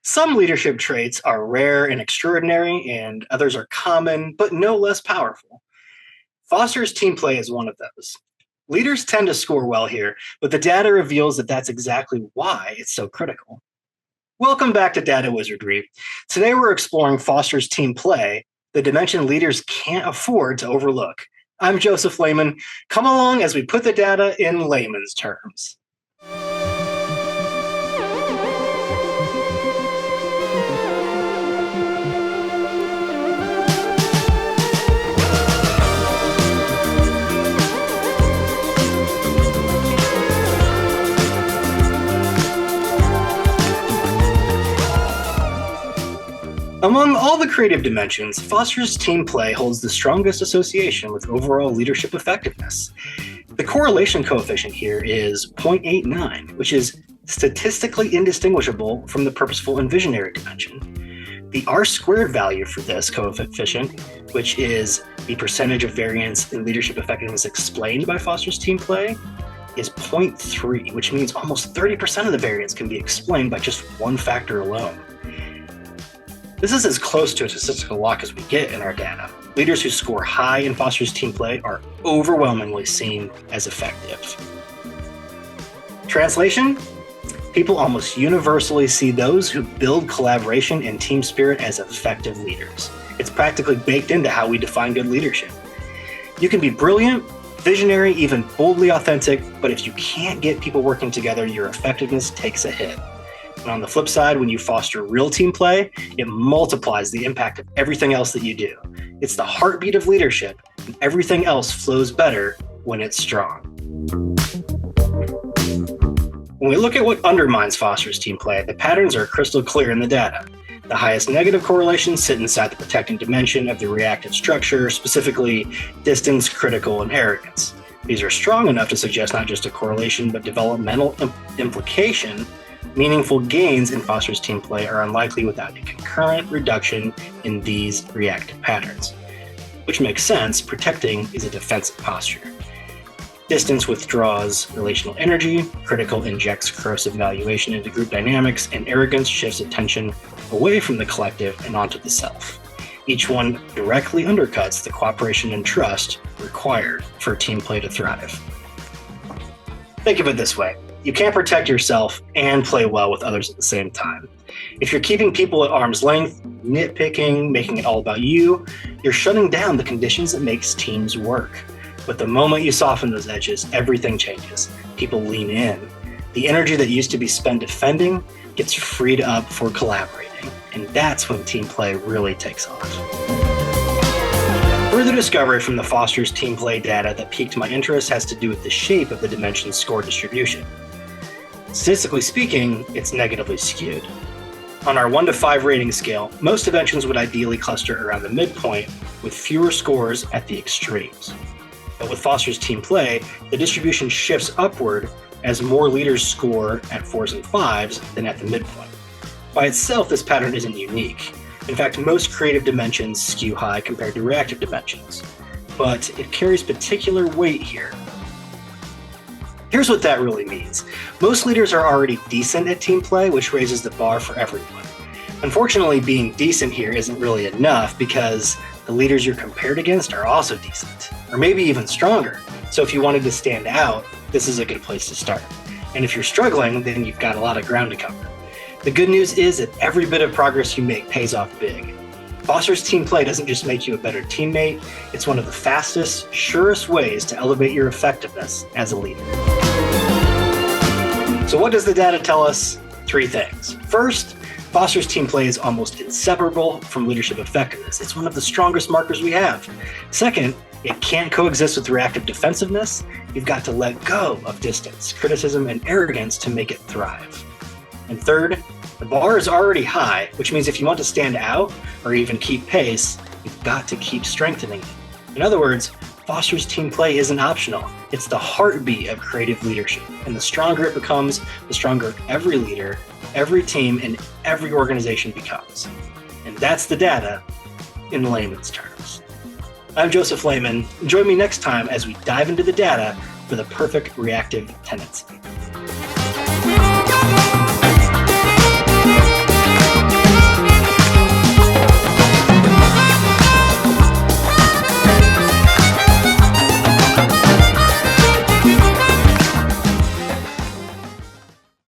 Some leadership traits are rare and extraordinary, and others are common but no less powerful. Foster's team play is one of those. Leaders tend to score well here, but the data reveals that that's exactly why it's so critical. Welcome back to Data Wizardry. Today we're exploring Foster's team play, the dimension leaders can't afford to overlook. I'm Joseph Leman. Come along as we put the data in layman's terms. Among all the creative dimensions, Foster's team play holds the strongest association with overall leadership effectiveness. The correlation coefficient here is 0.89, which is statistically indistinguishable from the purposeful and visionary dimension. The R-squared value for this coefficient, which is the percentage of variance in leadership effectiveness explained by Foster's team play, is 0.3, which means almost 30% of the variance can be explained by just one factor alone. This is as close to a statistical lock as we get in our data. Leaders who score high in Foster's team play are overwhelmingly seen as effective. Translation? People almost universally see those who build collaboration and team spirit as effective leaders. It's practically baked into how we define good leadership. You can be brilliant, visionary, even boldly authentic, but if you can't get people working together, your effectiveness takes a hit. And on the flip side, when you foster real team play, it multiplies the impact of everything else that you do. It's the heartbeat of leadership, and everything else flows better when it's strong. When we look at what undermines Foster's team play, the patterns are crystal clear in the data. The highest negative correlations sit inside the protecting dimension of the reactive structure, specifically distance, critical, and arrogance. These are strong enough to suggest not just a correlation, but developmental implication. Meaningful gains in Foster's team play are unlikely without a concurrent reduction in these reactive patterns. Which makes sense, protecting is a defensive posture. Distance withdraws relational energy, critical injects corrosive valuation into group dynamics, and arrogance shifts attention away from the collective and onto the self. Each one directly undercuts the cooperation and trust required for team play to thrive. Think of it this way. You can't protect yourself and play well with others at the same time. If you're keeping people at arm's length, nitpicking, making it all about you, you're shutting down the conditions that makes teams work. But the moment you soften those edges, everything changes. People lean in. The energy that used to be spent defending gets freed up for collaborating. And that's when team play really takes off. Further discovery from the Foster's team play data that piqued my interest has to do with the shape of the dimension's score distribution. Statistically speaking, it's negatively skewed. On our 1 to 5 rating scale, most dimensions would ideally cluster around the midpoint with fewer scores at the extremes. But with Foster's team play, the distribution shifts upward as more leaders score at 4s and 5s than at the midpoint. By itself, this pattern isn't unique. In fact, most creative dimensions skew high compared to reactive dimensions. But it carries particular weight here. Here's what that really means. Most leaders are already decent at team play, which raises the bar for everyone. Unfortunately, being decent here isn't really enough because the leaders you're compared against are also decent, or maybe even stronger. So if you wanted to stand out, this is a good place to start. And if you're struggling, then you've got a lot of ground to cover. The good news is that every bit of progress you make pays off big. Foster's team play doesn't just make you a better teammate, it's one of the fastest, surest ways to elevate your effectiveness as a leader. So what does the data tell us? 3 things. First, Foster's team play is almost inseparable from leadership effectiveness. It's one of the strongest markers we have. Second, it can't coexist with reactive defensiveness. You've got to let go of distance, criticism, and arrogance to make it thrive. And third, the bar is already high, which means if you want to stand out or even keep pace, you've got to keep strengthening it. In other words, Foster's team play isn't optional. It's the heartbeat of creative leadership. And the stronger it becomes, the stronger every leader, every team, and every organization becomes. And that's the data in layman's terms. I'm Joseph Leman. Join me next time as we dive into the data for the perfect reactive tendency.